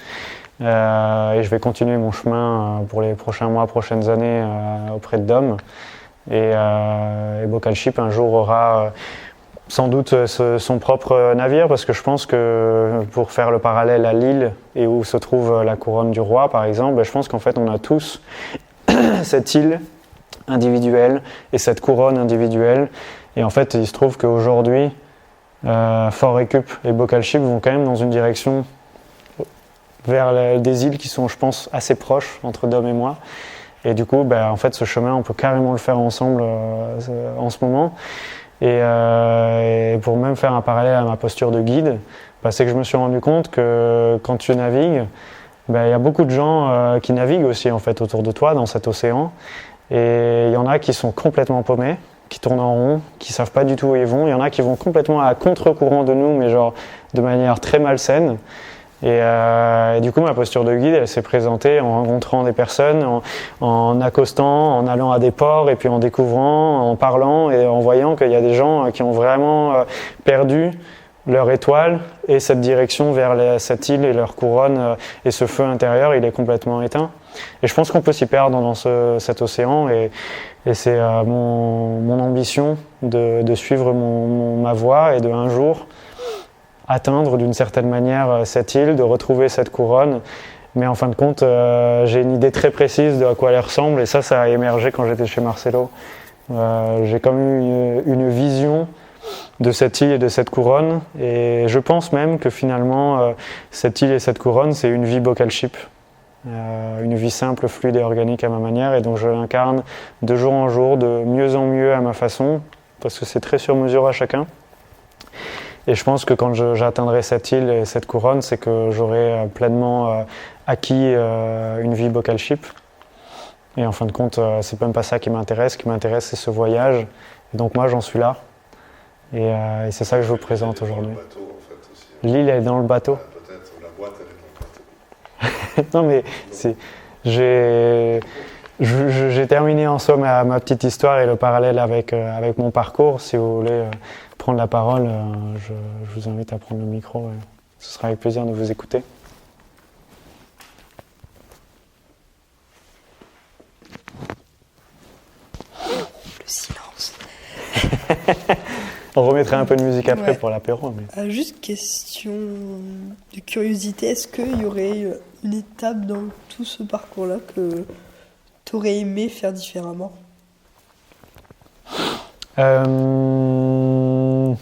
Et je vais continuer mon chemin pour les prochains mois, prochaines années auprès de Dom. Et Bocal Ship un jour aura sans doute son propre navire, parce que je pense que pour faire le parallèle à l'île et où se trouve la couronne du roi par exemple, je pense qu'en fait on a tous cette île individuelle et cette couronne individuelle. Et en fait il se trouve qu'aujourd'hui Fort Récup et Bocal Ship vont quand même dans une direction vers des îles qui sont, je pense, assez proches entre Dom et moi. Et du coup, en fait, ce chemin, on peut carrément le faire ensemble en ce moment. Et pour même faire un parallèle à ma posture de guide, c'est que je me suis rendu compte que quand tu navigues, il y a beaucoup de gens qui naviguent aussi en fait autour de toi dans cet océan. Et il y en a qui sont complètement paumés, qui tournent en rond, qui savent pas du tout où ils vont. Il y en a qui vont complètement à contre-courant de nous, mais genre de manière très malsaine. Et du coup, ma posture de guide, elle s'est présentée en rencontrant des personnes, en accostant, en allant à des ports, et puis en découvrant, en parlant et en voyant qu'il y a des gens qui ont vraiment perdu leur étoile et cette direction vers cette île et leur couronne, et ce feu intérieur, il est complètement éteint. Et je pense qu'on peut s'y perdre dans cet océan, et c'est mon ambition de suivre ma voie et de un jour atteindre d'une certaine manière cette île, de retrouver cette couronne. Mais en fin de compte, j'ai une idée très précise de à quoi elle ressemble, et ça a émergé quand j'étais chez Marcelo. J'ai comme eu une vision de cette île et de cette couronne, et je pense même que finalement, cette île et cette couronne, c'est une vie Bocal Ship. Une vie simple, fluide et organique à ma manière, et donc je l'incarne de jour en jour, de mieux en mieux à ma façon, parce que c'est très sur mesure à chacun. Et je pense que quand j'atteindrai cette île et cette couronne, c'est que j'aurai pleinement acquis une vie bocal ship. Et en fin de compte, c'est même pas ça qui m'intéresse. Ce qui m'intéresse, c'est ce voyage. Et donc moi, j'en suis là. Et c'est ça que je vous présente aujourd'hui. L'île est dans le bateau. Peut-être, la boîte elle est dans le bateau. Non mais j'ai terminé en somme ma petite histoire et le parallèle avec mon parcours. Si vous voulez prendre la parole, je vous invite à prendre le micro. Ce sera avec plaisir de vous écouter. Le silence. On remettra un peu de musique après pour l'apéro. Mais... juste question de curiosité, est-ce qu'il y aurait une étape dans tout ce parcours-là que tu aurais aimé faire différemment ? Non.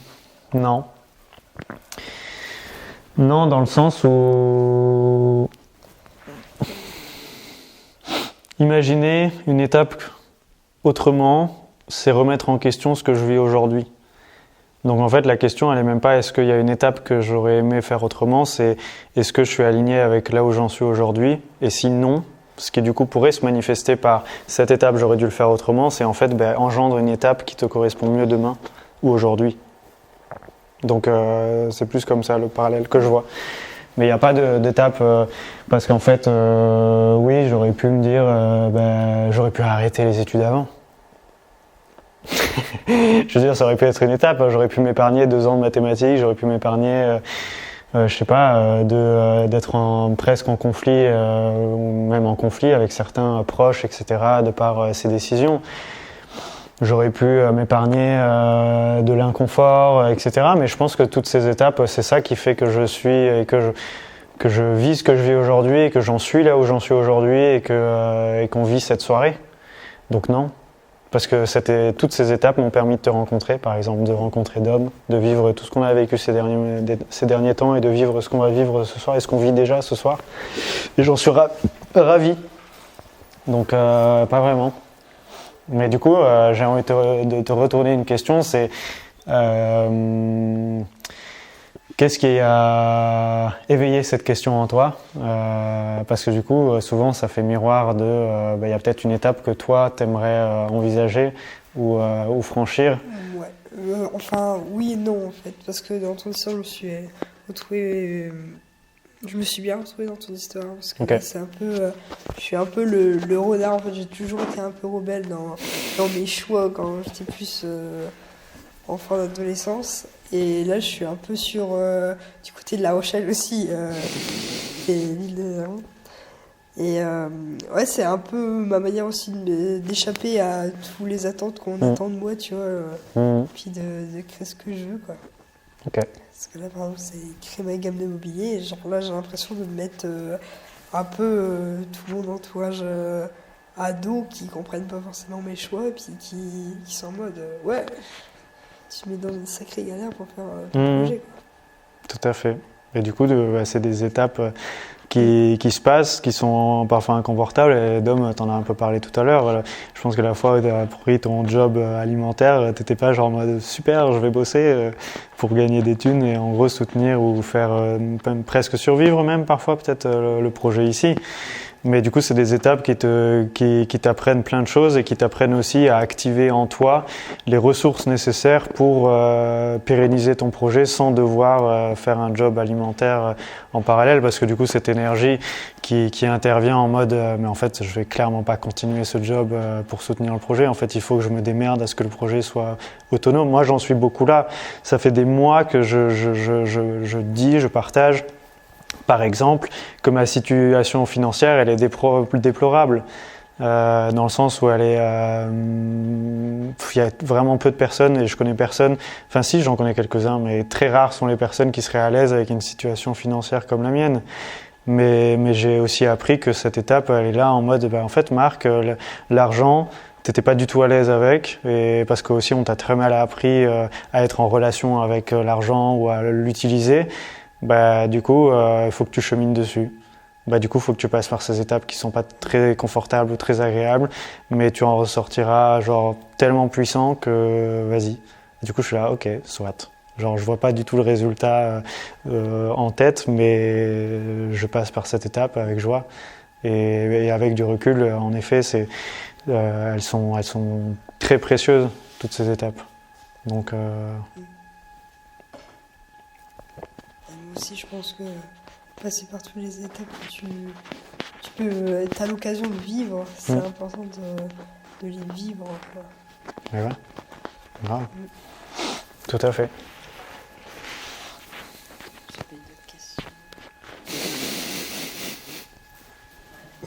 Non, dans le sens où... Imaginer une étape autrement, c'est remettre en question ce que je vis aujourd'hui. Donc en fait, la question, elle n'est même pas est-ce qu'il y a une étape que j'aurais aimé faire autrement, c'est est-ce que je suis aligné avec là où j'en suis aujourd'hui, et si non, ce qui du coup pourrait se manifester par cette étape, j'aurais dû le faire autrement, c'est en fait engendre une étape qui te correspond mieux demain ou aujourd'hui. Donc c'est plus comme ça le parallèle que je vois. Mais il n'y a pas d'étape, parce qu'en fait, oui, j'aurais pu me dire, j'aurais pu arrêter les études avant. Je veux dire, ça aurait pu être une étape, j'aurais pu m'épargner 2 ans de mathématiques, j'aurais pu m'épargner, d'être presque en conflit, ou même en conflit avec certains proches, etc., de par ces décisions. J'aurais pu m'épargner de l'inconfort, etc. Mais je pense que toutes ces étapes, c'est ça qui fait que je suis et que je vis ce que je vis aujourd'hui et que j'en suis là où j'en suis aujourd'hui et qu'on vit cette soirée. Donc non. Parce que toutes ces étapes m'ont permis de te rencontrer, par exemple, de rencontrer Dom, de vivre tout ce qu'on a vécu ces derniers temps et de vivre ce qu'on va vivre ce soir et ce qu'on vit déjà ce soir. Et j'en suis ravi. Donc, pas vraiment. Mais du coup, j'ai envie de te retourner une question, c'est qu'est-ce qui a éveillé cette question en toi ? Parce que du coup, souvent, ça fait miroir de... y a peut-être une étape que toi, t'aimerais envisager ou franchir. Ouais. Enfin, oui et non, en fait. Parce que dans ton histoire, je me suis retrouvée... je me suis bien retrouvée dans ton histoire. Parce que là, c'est un peu... je suis un peu le renard. En fait, j'ai toujours été un peu rebelle dans mes choix quand j'étais plus enfant d'adolescence. Et là, je suis un peu sur du côté de La Rochelle aussi, et l'île des Avants. Et ouais, c'est un peu ma manière aussi d'échapper à tous les attentes qu'on attend de moi, tu vois, puis de créer ce que je veux, quoi. Okay. Parce que là, par exemple, c'est créer ma gamme de mobilier, et genre là, j'ai l'impression de mettre un peu tout mon entourage ado qui comprennent pas forcément mes choix, et puis qui sont en mode, ouais... Tu mets dans une sacrée galère pour faire ton projet, quoi. Tout à fait. Et du coup, c'est des étapes qui se passent, qui sont parfois inconfortables. Et Dom, t'en as un peu parlé tout à l'heure. Je pense que la fois où tu as pris ton job alimentaire, t'étais pas genre en mode super, je vais bosser pour gagner des thunes et en gros soutenir ou faire presque survivre même parfois peut-être le projet ici. Mais du coup, c'est des étapes qui t'apprennent plein de choses et qui t'apprennent aussi à activer en toi les ressources nécessaires pour pérenniser ton projet sans devoir faire un job alimentaire en parallèle. Parce que du coup, cette énergie qui intervient en mode mais en fait, je vais clairement pas continuer ce job pour soutenir le projet. En fait, il faut que je me démerde à ce que le projet soit autonome. Moi, j'en suis beaucoup là. Ça fait des mois que je partage. Par exemple, que ma situation financière, elle est déplorable, dans le sens où elle est, il y a vraiment peu de personnes, et je connais personne, enfin si, j'en connais quelques-uns, mais très rares sont les personnes qui seraient à l'aise avec une situation financière comme la mienne. Mais j'ai aussi appris que cette étape, elle est là en mode, en fait, Marc, l'argent, t'étais pas du tout à l'aise avec, et parce que aussi on t'a très mal appris à être en relation avec l'argent ou à l'utiliser. Du coup, il faut que tu chemines dessus. Du coup, il faut que tu passes par ces étapes qui sont pas très confortables ou très agréables, mais tu en ressortiras genre tellement puissant que vas-y. Et du coup, je suis là, ok, soit. Genre, je vois pas du tout le résultat en tête, mais je passe par cette étape avec joie. Et avec du recul, en effet, elles sont très précieuses, toutes ces étapes. Donc, Moi aussi, je pense que passer par toutes les étapes que t'as l'occasion de vivre, c'est important de les vivre. Quoi. Et ouais, grave. Tout à fait.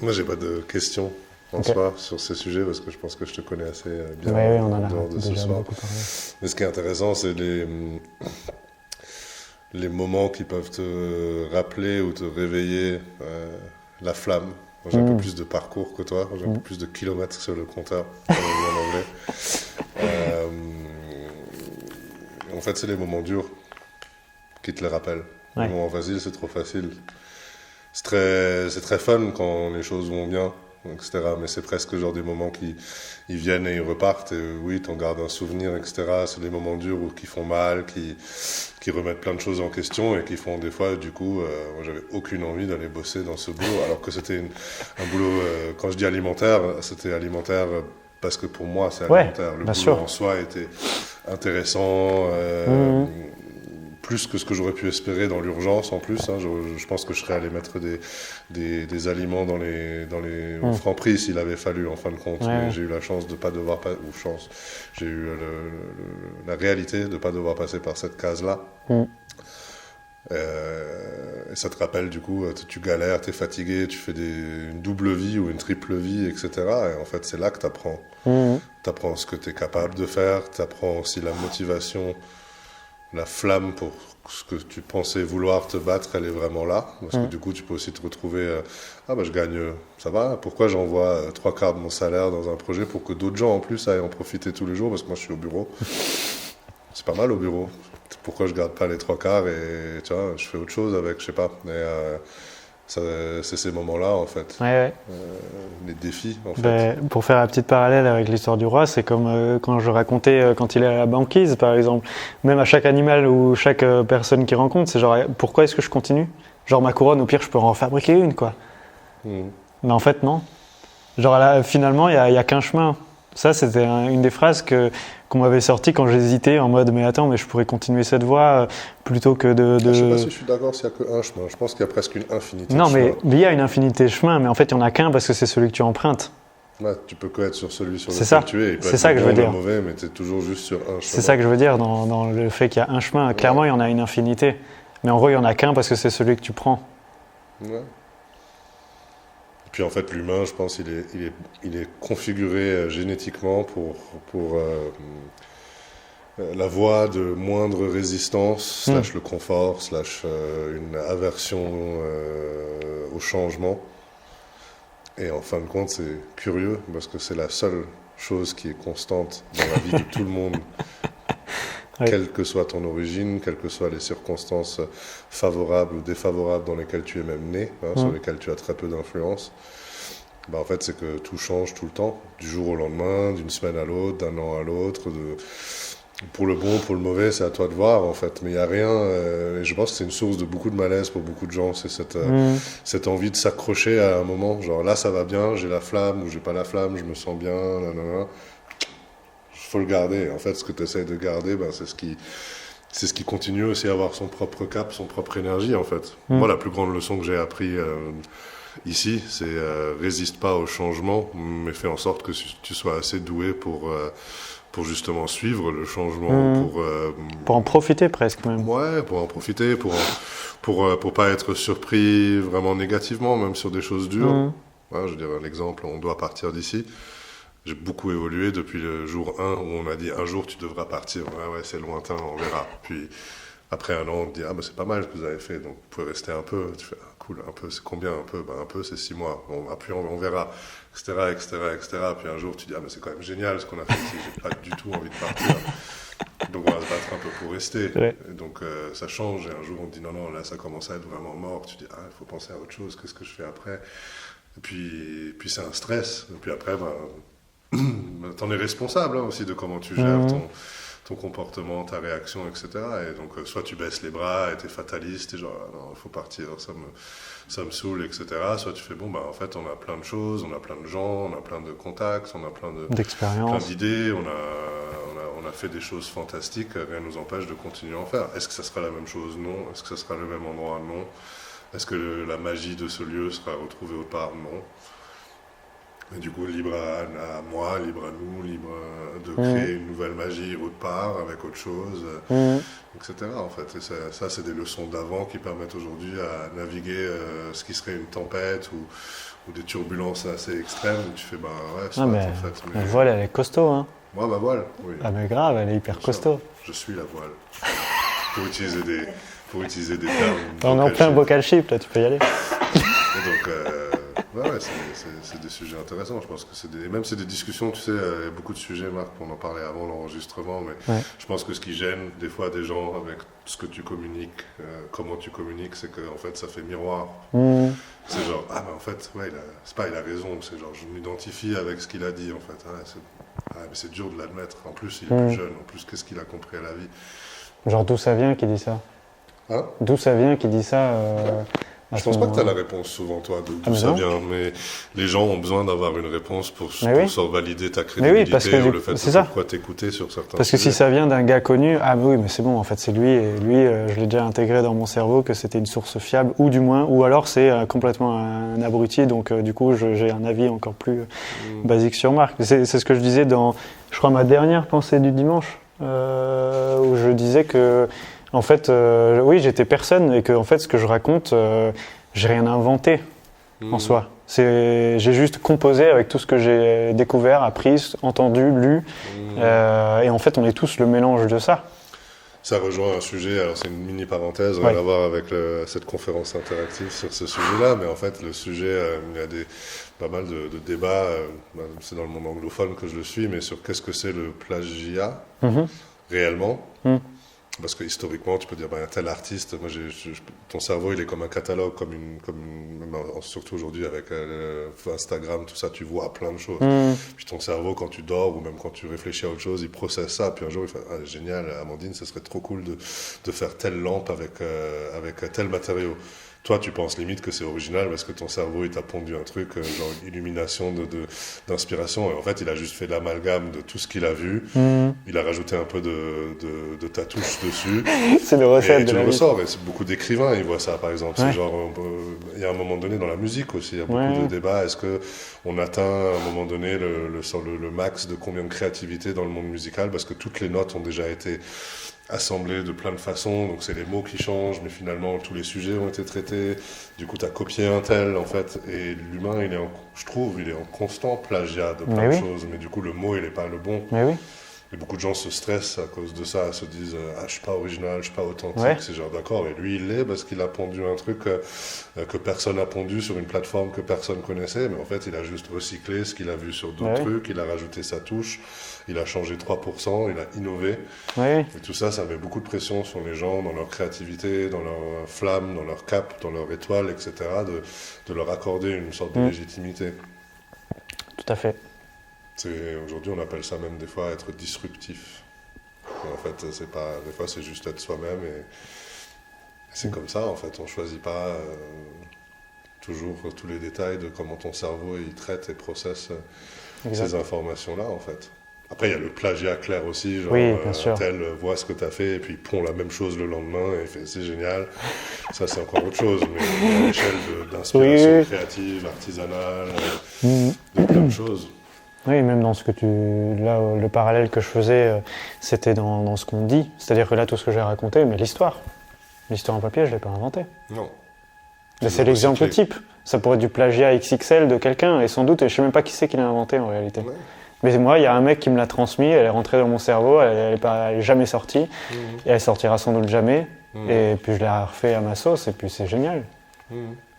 Moi, j'ai pas de questions en soi sur ces sujets parce que je pense que je te connais assez bien on en a dehors de ce déjà soir. beaucoup parlé. Mais ce qui est intéressant, c'est les moments qui peuvent te rappeler ou te réveiller la flamme. Moi, j'ai un peu plus de parcours que toi, j'ai un peu plus de kilomètres sur le compteur, comme on dit en anglais. En fait, c'est les moments durs qui te les rappellent. Les moments faciles, c'est trop facile. C'est très fun quand les choses vont bien, etc. Mais c'est presque genre des moments qui ils viennent et ils repartent. Et oui, t'en gardes un souvenir, etc. C'est des moments durs ou qui font mal, qui remettent plein de choses en question et qui font des fois, du coup, moi j'avais aucune envie d'aller bosser dans ce boulot. Alors que c'était un boulot, quand je dis alimentaire, c'était alimentaire parce que pour moi c'est alimentaire. Le boulot en soi était intéressant. Plus que ce que j'aurais pu espérer dans l'urgence en plus. Hein. Je pense que je serais allé mettre des aliments dans les au Franprix s'il avait fallu en fin de compte. Mais j'ai eu la chance de pas devoir j'ai eu la réalité de ne pas devoir passer par cette case-là. Et ça te rappelle du coup, tu galères, tu es fatigué, tu fais une double vie ou une triple vie, etc. Et en fait, c'est là que tu apprends. Tu apprends ce que tu es capable de faire, tu apprends aussi la motivation, la flamme pour ce que tu pensais vouloir te battre, elle est vraiment là. Parce que du coup, tu peux aussi te retrouver, je gagne, ça va, pourquoi j'envoie 3/4 de mon salaire dans un projet pour que d'autres gens en plus aillent en profiter tous les jours, parce que moi je suis au bureau. C'est pas mal au bureau. Pourquoi je garde pas les 3/4 et tu vois, je fais autre chose avec, je sais pas. C'est ces moments-là, en fait. Les défis, en fait. Pour faire la petite parallèle avec l'histoire du roi, c'est comme quand je racontais quand il est à la banquise, par exemple. Même à chaque animal ou chaque personne qu'il rencontre, c'est genre, pourquoi est-ce que je continue ? Genre, ma couronne, au pire, je peux en fabriquer une, quoi. Mais en fait, non. Genre, là, finalement, il y a qu'un chemin. Ça, c'était une des phrases qu'on m'avait sorti quand j'hésitais, en mode mais attends, mais je pourrais continuer cette voie plutôt que de... Je sais pas si je suis d'accord s'il n'y a qu'un chemin. Je pense qu'il y a presque une infinité de chemins. Mais il y a une infinité de chemins, mais en fait, il n'y en a qu'un parce que c'est celui que tu empruntes. Ouais, tu peux que être sur celui sur lequel tu es. C'est ça que je veux dire. Mauvais, mais tu es toujours juste sur un chemin. C'est ça que je veux dire dans le fait qu'il y a un chemin. Clairement, il y en a une infinité. Mais en gros, il n'y en a qu'un parce que c'est celui que tu prends. Ouais. Puis en fait, l'humain, je pense, il est configuré génétiquement pour la voie de moindre résistance, / le confort, / une aversion au changement. Et en fin de compte, c'est curieux parce que c'est la seule chose qui est constante dans la vie de tout le monde. Quelle que soit ton origine, quelles que soient les circonstances favorables ou défavorables dans lesquelles tu es même né, sur lesquelles tu as très peu d'influence, en fait, c'est que tout change tout le temps, du jour au lendemain, d'une semaine à l'autre, d'un an à l'autre. Pour le bon, pour le mauvais, c'est à toi de voir, en fait. Mais il n'y a rien, et je pense que c'est une source de beaucoup de malaise pour beaucoup de gens, c'est cette envie de s'accrocher à un moment, genre là, ça va bien, j'ai la flamme, ou j'ai pas la flamme, je me sens bien, nanana. Faut le garder. En fait, ce que tu essaies de garder, c'est ce qui continue aussi à avoir son propre cap, son propre énergie, en fait. Moi, la plus grande leçon que j'ai appris ici, c'est résiste pas au changement, mais fais en sorte que tu sois assez doué pour justement suivre le changement, pour en profiter presque même. Ouais, pour en profiter, pour pas être surpris vraiment négativement, même sur des choses dures. Ouais, je veux dire, un exemple, on doit partir d'ici. J'ai beaucoup évolué depuis le jour 1 où on m'a dit un jour tu devras partir. Ouais, c'est lointain, on verra. Puis après un an, on te dit c'est pas mal ce que vous avez fait, donc vous pouvez rester un peu. Tu fais cool, un peu, c'est combien un peu ? Un peu, c'est 6 mois. Puis on verra, etc. Puis un jour tu dis mais c'est quand même génial ce qu'on a fait ici, j'ai pas du tout envie de partir. Donc on va se battre un peu pour rester. Et donc ça change et un jour on te dit non, là ça commence à être vraiment mort. Tu dis il faut penser à autre chose, qu'est-ce que je fais après ? Et puis c'est un stress. Et puis après, t'en es responsable aussi de comment tu gères ton comportement, ta réaction, etc. Et donc, soit tu baisses les bras et t'es fataliste, et genre, non, il faut partir, ça me saoule, etc. Soit tu fais, bon, en fait, on a plein de choses, on a plein de gens, on a plein de contacts, on a plein d'idées, on a fait des choses fantastiques, rien ne nous empêche de continuer à en faire. Est-ce que ça sera la même chose? Non. Est-ce que ça sera le même endroit? Non. Est-ce que la magie de ce lieu sera retrouvée autre part? Non. Et du coup, libre à moi, libre à nous, libre de créer une nouvelle magie autre part, avec autre chose, etc. En fait. Et ça, c'est des leçons d'avant qui permettent aujourd'hui à naviguer ce qui serait une tempête ou des turbulences assez extrêmes où tu fais, soit, mais en fait. La voile, elle est costaud, hein. Moi, ma voile, oui. Ah, mais grave, elle est hyper costaud. Je suis la voile. pour utiliser des termes. On est en plein vocal ship, là, tu peux y aller. Et donc, c'est des sujets intéressants. Je pense que c'est des discussions, tu sais, il y a beaucoup de sujets, Marc, on en parlait avant l'enregistrement, mais je pense que ce qui gêne des fois des gens avec ce que tu communiques, comment tu communiques, c'est qu'en fait, ça fait miroir. C'est genre, en fait, il a raison, c'est genre, je m'identifie avec ce qu'il a dit, en fait. Mais c'est dur de l'admettre. En plus, il est plus jeune. En plus, qu'est-ce qu'il a compris à la vie? Genre, d'où ça vient qu'il dit ça? D'où ça vient qu'il dit ça Je pense pas que tu as la réponse souvent, toi, d'où ça vient. Mais les gens ont besoin d'avoir une réponse pour valider ta crédibilité ou le fait de pourquoi t'écouter sur certains Parce que si ça vient d'un gars connu, oui, mais c'est bon, en fait, c'est lui. Et lui, je l'ai déjà intégré dans mon cerveau que c'était une source fiable, ou alors c'est complètement un abruti. Donc, du coup, j'ai un avis encore plus basique sur Marc. C'est ce que je disais dans, je crois, ma dernière pensée du dimanche, où je disais que... En fait, oui, j'étais personne et que en fait, ce que je raconte, j'ai rien inventé en soi. J'ai juste composé avec tout ce que j'ai découvert, appris, entendu, lu. Et en fait, on est tous le mélange de ça. Ça rejoint un sujet, alors c'est une mini parenthèse, on va l'avoir avec cette conférence interactive sur ce sujet-là, mais en fait, le sujet, il y a pas mal de débats, c'est dans le monde anglophone que je le suis, mais sur qu'est-ce que c'est le plagiat réellement. Parce que historiquement, tu peux dire, tel artiste, ton cerveau, il est comme un catalogue, surtout aujourd'hui avec Instagram, tout ça, tu vois plein de choses. Puis ton cerveau, quand tu dors ou même quand tu réfléchis à autre chose, il processe ça. Puis un jour, il fait, génial, Amandine, ce serait trop cool de faire telle lampe avec tel matériau. Toi, tu penses limite que c'est original parce que ton cerveau, il t'a pondu un truc, genre illumination d'inspiration. Et en fait, il a juste fait l'amalgame de tout ce qu'il a vu. Il a rajouté un peu de ta touche dessus. C'est le recette et de tu la le vie. ressors. Et beaucoup d'écrivains, ils voient ça, par exemple. C'est genre, il y a un moment donné dans la musique aussi, il y a beaucoup de débats. Est-ce que on atteint à un moment donné le max de combien de créativité dans le monde musical? Parce que toutes les notes ont déjà été assemblés de plein de façons, donc c'est les mots qui changent, mais finalement tous les sujets ont été traités, du coup tu as copié un tel en fait, et l'humain je trouve, il est en constant plagiat de plein de choses, mais du coup le mot il n'est pas le bon. Et beaucoup de gens se stressent à cause de ça, se disent je suis pas original, je suis pas authentique, c'est genre d'accord, et lui il l'est parce qu'il a pondu un truc que personne n'a pondu sur une plateforme que personne connaissait, mais en fait il a juste recyclé ce qu'il a vu sur d'autres trucs, il a rajouté sa touche, il a changé 3%, il a innové, et tout ça, ça met beaucoup de pression sur les gens dans leur créativité, dans leur flamme, dans leur cap, dans leur étoile, etc., de leur accorder une sorte de légitimité. Tout à fait. Aujourd'hui, on appelle ça même des fois être disruptif. Et en fait, des fois, c'est juste être soi-même et c'est comme ça, en fait. On ne choisit pas toujours tous les détails de comment ton cerveau il traite et processe ces informations-là, en fait. Après, il y a le plagiat clair aussi, genre un tel voit ce que tu as fait et puis pond la même chose le lendemain et fait c'est génial. Ça, c'est encore autre chose, mais à l'échelle d'inspiration créative, artisanale, de plein de choses. Oui, même dans ce que le parallèle que je faisais, c'était dans ce qu'on dit. C'est-à-dire que là, tout ce que j'ai raconté, mais l'histoire en papier, je ne l'ai pas inventée. Non. C'est l'exemple type. Ça pourrait être du plagiat XXL de quelqu'un, et sans doute, et je ne sais même pas qui c'est qui l'a inventé en réalité. Mais moi, il y a un mec qui me l'a transmis, elle est rentrée dans mon cerveau, elle n'est jamais sortie, et elle sortira sans doute jamais. Et puis je l'ai refait à ma sauce, et puis c'est génial.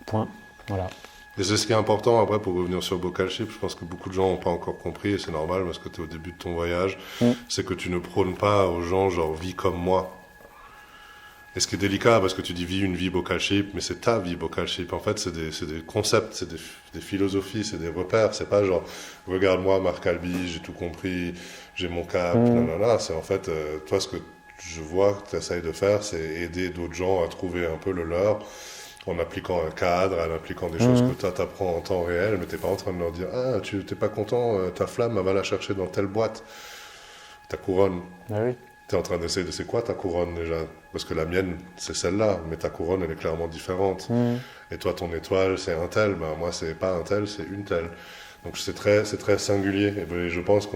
Point. Voilà. Et c'est ce qui est important après pour revenir sur Vocal Ship, je pense que beaucoup de gens n'ont pas encore compris, et c'est normal parce que tu es au début de ton voyage, c'est que tu ne prônes pas aux gens genre vis comme moi. Et ce qui est délicat, parce que tu dis une vie Bocal Shape, mais c'est ta vie Bocal Shape. En fait, c'est des concepts, c'est des philosophies, c'est des repères. C'est pas genre, regarde-moi, Marc Alby, j'ai tout compris, j'ai mon cap, nanana. C'est en fait, toi, ce que je vois que tu essayes de faire, c'est aider d'autres gens à trouver un peu le leur, en appliquant un cadre, en appliquant des choses que toi t'apprends en temps réel, mais t'es pas en train de leur dire, ah, tu t'es pas content, ta flamme, elle va la chercher dans telle boîte. Ta couronne. Ah oui. Tu es en train d'essayer de c'est quoi ta couronne déjà? Parce que la mienne, c'est celle-là, mais ta couronne, elle est clairement différente. Et toi, ton étoile, c'est un tel. Ben, moi, c'est pas un tel, c'est une telle. Donc, c'est très singulier. Et je pense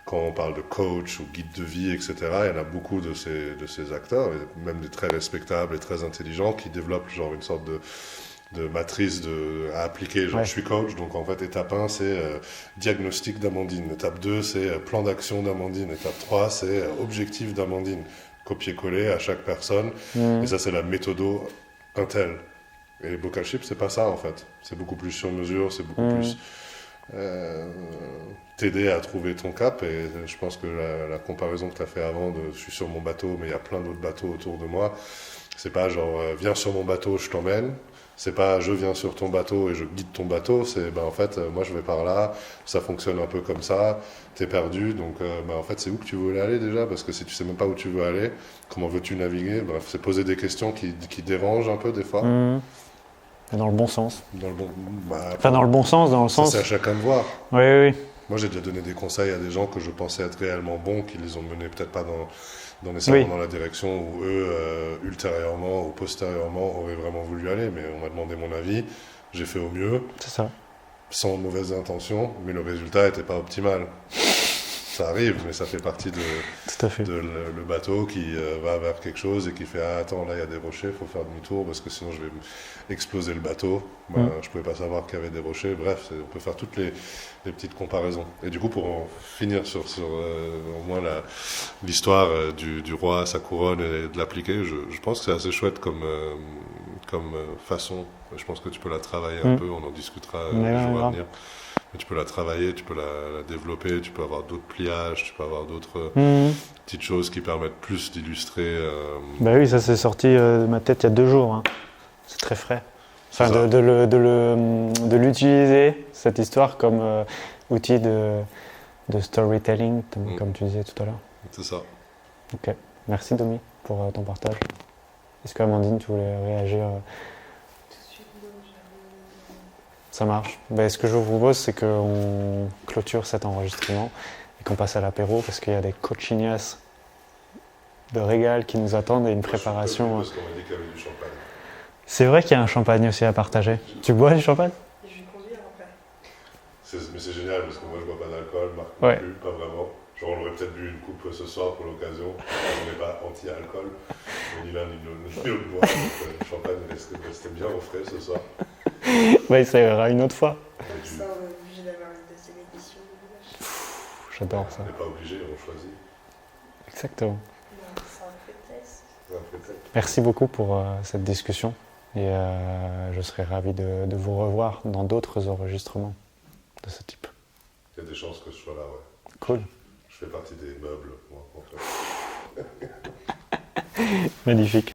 quand on parle de coach ou guide de vie, etc., il y en a beaucoup de ces acteurs, et même des très respectables et très intelligents, qui développent genre une sorte de matrice à appliquer. Genre, je suis coach, donc en fait, étape 1, c'est diagnostic d'Amandine. Étape 2, c'est plan d'action d'Amandine. Étape 3, c'est objectif d'Amandine. Copier-coller à chaque personne. Et ça, c'est la méthodo Intel. Et les Bocal Shape, c'est pas ça, en fait. C'est beaucoup plus sur mesure, c'est beaucoup plus t'aider à trouver ton cap. Et je pense que la comparaison que tu as fait avant de je suis sur mon bateau, mais il y a plein d'autres bateaux autour de moi, c'est pas genre viens sur mon bateau, je t'emmène. C'est pas je viens sur ton bateau et je guide ton bateau, c'est en fait moi je vais par là, ça fonctionne un peu comme ça, t'es perdu, donc en fait c'est où que tu veux aller déjà, parce que si tu sais même pas où tu veux aller, comment veux-tu naviguer, c'est poser des questions qui dérangent un peu des fois. Dans le bon sens. Dans le bon, dans le bon sens, dans le sens. C'est à chacun de voir. Oui. Moi j'ai déjà donné des conseils à des gens que je pensais être réellement bons, qui les ont menés peut-être pas dans la direction où eux, ultérieurement ou postérieurement, auraient vraiment voulu aller. Mais on m'a demandé mon avis, j'ai fait au mieux. C'est ça. Sans mauvaise intention, mais le résultat n'était pas optimal. Ça arrive, mais ça fait partie le bateau qui va vers quelque chose et qui fait ah, attends, là il y a des rochers, il faut faire demi-tour parce que sinon je vais exploser le bateau. Je ne pouvais pas savoir qu'il y avait des rochers. Bref, on peut faire toutes les petites comparaisons. Et du coup, pour en finir sur au moins l'histoire du roi, sa couronne et de l'appliquer, je pense que c'est assez chouette comme façon. Je pense que tu peux la travailler un peu, on en discutera les jours à venir. Mais tu peux la travailler, tu peux la développer, tu peux avoir d'autres pliages, tu peux avoir d'autres petites choses qui permettent plus d'illustrer. Oui, ça s'est sorti de ma tête il y a 2 jours. Hein. C'est très frais. Enfin, de l'utiliser, cette histoire, comme outil de storytelling, comme tu disais tout à l'heure. C'est ça. Ok. Merci Domi pour ton partage. Est-ce que Amandine, tu voulais réagir Ça marche. Ce que je vous propose, c'est qu'on clôture cet enregistrement et qu'on passe à l'apéro parce qu'il y a des cochinias de régal qui nous attendent et une préparation. Parce qu'on m'a dit qu'il y avait du champagne. C'est vrai qu'il y a un champagne aussi à partager. Tu bois du champagne? Je vais conduire après. Mais c'est génial parce que moi je bois pas d'alcool, Marc non plus, pas vraiment. Genre on aurait peut-être bu une coupe ce soir pour l'occasion. On n'est pas anti-alcool. Ni l'un ni l'autre bois. Donc le champagne restait bien au frais ce soir. Ça ira une autre fois. Ça, on est obligé d'avoir une deuxième édition. J'adore ça. On n'est pas obligé, on choisit. Exactement. Ça en fait test. Merci beaucoup pour cette discussion et je serai ravi de vous revoir dans d'autres enregistrements de ce type. Il y a des chances que je sois là, ouais. Cool. Je fais partie des meubles, moi, en fait. Magnifique.